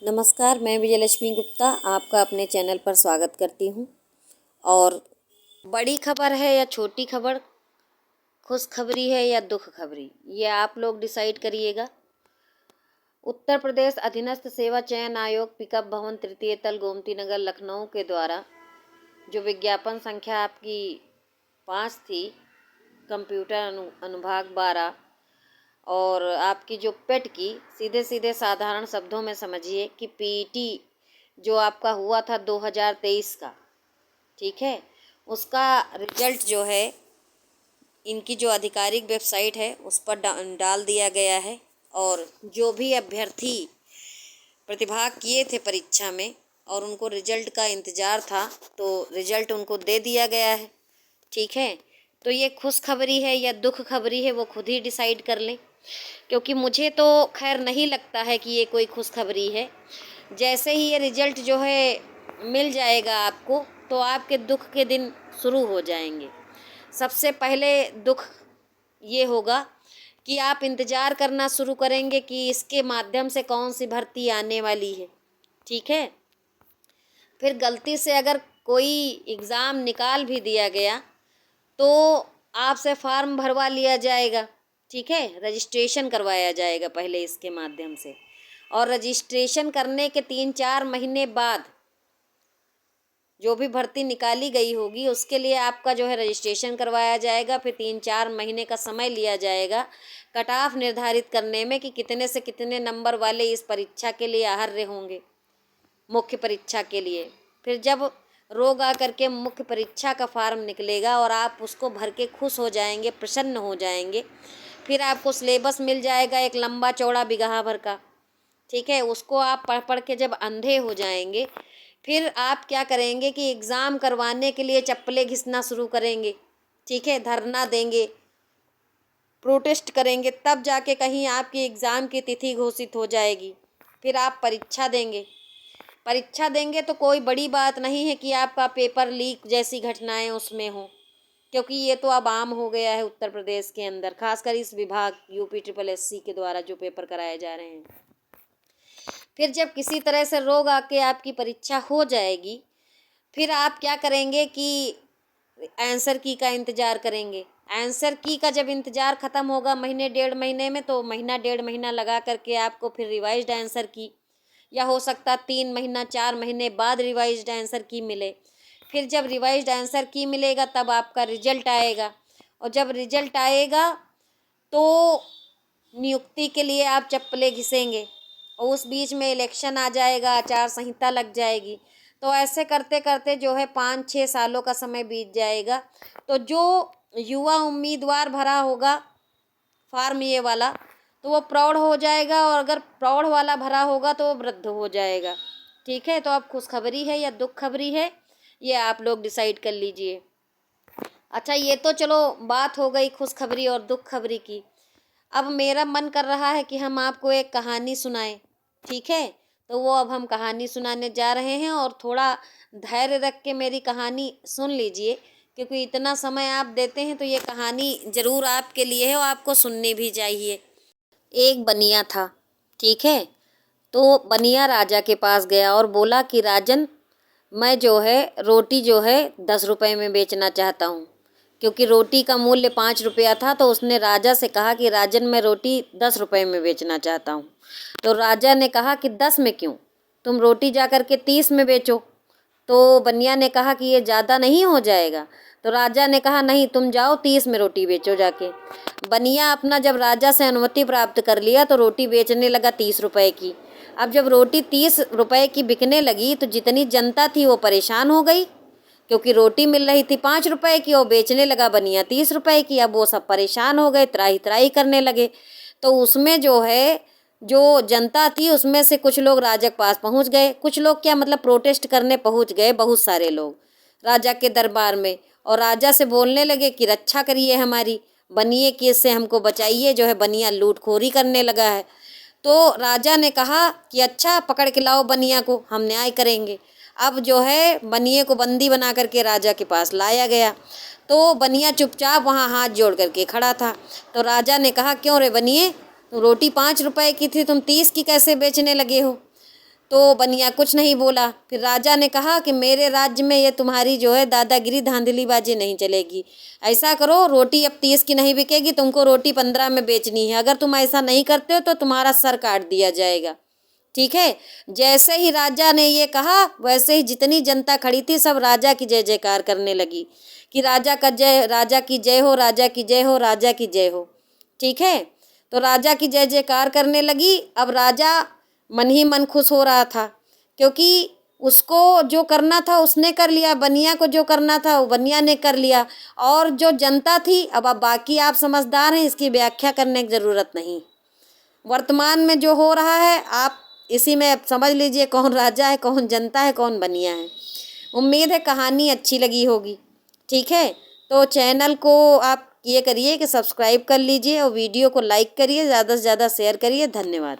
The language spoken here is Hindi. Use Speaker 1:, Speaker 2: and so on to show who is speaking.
Speaker 1: नमस्कार, मैं विजयलक्ष्मी गुप्ता आपका अपने चैनल पर स्वागत करती हूँ। और बड़ी खबर है या छोटी खबर, खुशखबरी है या दुख खबरी, ये आप लोग डिसाइड करिएगा। उत्तर प्रदेश अधीनस्थ सेवा चयन आयोग पिकअप भवन तृतीय तल गोमती नगर लखनऊ के द्वारा जो विज्ञापन संख्या आपकी 5 थी, कंप्यूटर अनुभाग 12, और आपकी जो पेट की सीधे सीधे साधारण शब्दों में समझिए कि पीटी जो आपका हुआ था 2023 का, ठीक है, उसका रिजल्ट जो है इनकी जो आधिकारिक वेबसाइट है उस पर डाल दिया गया है। और जो भी अभ्यर्थी प्रतिभाग किए थे परीक्षा में और उनको रिजल्ट का इंतज़ार था, तो रिजल्ट उनको दे दिया गया है, ठीक है। तो ये खुशखबरी है या दुख खबरी है वो खुद ही डिसाइड कर लें, क्योंकि मुझे तो खैर नहीं लगता है कि ये कोई खुशखबरी है। जैसे ही ये रिजल्ट जो है मिल जाएगा आपको, तो आपके दुख के दिन शुरू हो जाएंगे। सबसे पहले दुख ये होगा कि आप इंतज़ार करना शुरू करेंगे कि इसके माध्यम से कौन सी भर्ती आने वाली है, ठीक है। फिर गलती से अगर कोई एग्ज़ाम निकाल भी दिया गया तो आपसे फॉर्म भरवा लिया जाएगा, ठीक है, रजिस्ट्रेशन करवाया जाएगा पहले इसके माध्यम से। और रजिस्ट्रेशन करने के 3-4 महीने बाद जो भी भर्ती निकाली गई होगी उसके लिए आपका जो है रजिस्ट्रेशन करवाया जाएगा। फिर 3-4 महीने का समय लिया जाएगा कट ऑफ निर्धारित करने में कि कितने से कितने नंबर वाले इस परीक्षा के लिए अर्ह होंगे, मुख्य परीक्षा के लिए। फिर जब रोग आकर के मुख्य परीक्षा का फार्म निकलेगा और आप उसको भर के खुश हो जाएंगे, प्रसन्न हो जाएंगे। फिर आपको सिलेबस मिल जाएगा एक लंबा चौड़ा बिगहा भर का, ठीक है। उसको आप पढ़ पढ़ के जब अंधे हो जाएंगे, फिर आप क्या करेंगे कि एग्ज़ाम करवाने के लिए चप्पलें घिसना शुरू करेंगे, ठीक है, धरना देंगे, प्रोटेस्ट करेंगे, तब जाके कहीं आपकी एग्ज़ाम की तिथि घोषित हो जाएगी। फिर आप परीक्षा देंगे तो कोई बड़ी बात नहीं है कि आपका पेपर लीक जैसी घटनाएं उसमें हों, क्योंकि ये तो अब आम हो गया है उत्तर प्रदेश के अंदर, खासकर इस विभाग UPSSC के द्वारा जो पेपर कराए जा रहे हैं। फिर जब किसी तरह से रोग आके आपकी परीक्षा हो जाएगी, फिर आप क्या करेंगे कि आंसर की का इंतज़ार करेंगे। आंसर की का जब इंतज़ार ख़त्म होगा महीने 1.5 महीने में, तो महीना 1.5 महीना लगा करके आपको फिर रिवाइज्ड आंसर की, या हो सकता 3 महीना 4 महीने बाद रिवाइज्ड आंसर की मिले। फिर जब रिवाइज्ड आंसर की मिलेगा तब आपका रिजल्ट आएगा, और जब रिजल्ट आएगा तो नियुक्ति के लिए आप चप्पलें घिसेंगे, और उस बीच में इलेक्शन आ जाएगा, आचार संहिता लग जाएगी। तो ऐसे करते करते जो है 5-6 सालों का समय बीत जाएगा। तो जो युवा उम्मीदवार भरा होगा फार्म ये वाला, तो वो प्रौढ़ हो जाएगा, और अगर प्रौढ़ वाला भरा होगा तो वो वृद्ध हो जाएगा, ठीक है। तो अब खुशखबरी है या दुख खबरी है, ये आप लोग डिसाइड कर लीजिए। अच्छा, ये तो चलो बात हो गई खुशखबरी और दुख खबरी की। अब मेरा मन कर रहा है कि हम आपको एक कहानी सुनाएं, ठीक है। तो वो अब हम कहानी सुनाने जा रहे हैं, और थोड़ा धैर्य रख के मेरी कहानी सुन लीजिए, क्योंकि इतना समय आप देते हैं तो ये कहानी ज़रूर आपके लिए है और आपको सुननी भी चाहिए। एक बनिया था, ठीक है। तो बनिया राजा के पास गया और बोला कि राजन, मैं जो है रोटी जो है 10 रुपये में बेचना चाहता हूँ, क्योंकि रोटी का मूल्य 5 रुपया था। तो उसने राजा से कहा कि राजन, मैं रोटी 10 रुपये में बेचना चाहता हूँ। तो राजा ने कहा कि 10 में क्यों, तुम रोटी जा कर के 30 में बेचो। तो बनिया ने कहा कि ये ज़्यादा नहीं हो जाएगा। तो राजा ने कहा नहीं, तुम जाओ 30 में रोटी बेचो जाके। बनिया अपना जब राजा से अनुमति प्राप्त कर लिया तो रोटी बेचने लगा 30 रुपये की। अब जब रोटी 30 रुपये की बिकने लगी तो जितनी जनता थी वो परेशान हो गई, क्योंकि रोटी मिल रही थी 5 रुपये की और बेचने लगा बनिया 30 रुपये की। अब वो सब परेशान हो गए, त्राही त्राही करने लगे। तो उसमें जो है जो जनता थी उसमें से कुछ लोग राजा के पास पहुंच गए, कुछ लोग क्या मतलब प्रोटेस्ट करने पहुंच गए, बहुत सारे लोग राजा के दरबार में, और राजा से बोलने लगे कि रक्षा करिए हमारी, बनिए की इससे हमको बचाइए, जो है बनिया लूटखोरी करने लगा है। तो राजा ने कहा कि अच्छा, पकड़ के लाओ बनिया को, हम न्याय करेंगे। अब जो है बनिए को बंदी बना करके राजा के पास लाया गया। तो बनिया चुपचाप वहाँ हाथ जोड़ करके खड़ा था। तो राजा ने कहा, क्यों रे बनिए, तो रोटी 5 रुपये की थी, तुम 30 की कैसे बेचने लगे हो। तो बनिया कुछ नहीं बोला। फिर राजा ने कहा कि मेरे राज्य में ये तुम्हारी जो है दादागिरी धांधलीबाजी नहीं चलेगी। ऐसा करो, रोटी अब 30 की नहीं बिकेगी, तुमको रोटी 15 में बेचनी है। अगर तुम ऐसा नहीं करते हो तो तुम्हारा सर काट दिया जाएगा। ठीक है। जैसे ही राजा ने ये कहा वैसे ही जितनी जनता खड़ी थी सब राजा की जय जयकार करने लगी कि राजा की जय हो, राजा की जय हो, राजा की जय हो। ठीक है। तो राजा की जय जयकार करने लगी। अब राजा मन ही मन खुश हो रहा था, क्योंकि उसको जो करना था उसने कर लिया, बनिया को जो करना था वो बनिया ने कर लिया। और जो जनता थी, अब बाकी आप समझदार हैं, इसकी व्याख्या करने की ज़रूरत नहीं। वर्तमान में जो हो रहा है आप इसी में समझ लीजिए कौन राजा है, कौन जनता है, कौन बनिया है। उम्मीद है कहानी अच्छी लगी होगी। ठीक है। तो चैनल को आप ये करिए कि सब्सक्राइब कर लीजिए और वीडियो को लाइक करिए, ज़्यादा से ज़्यादा शेयर करिए। धन्यवाद।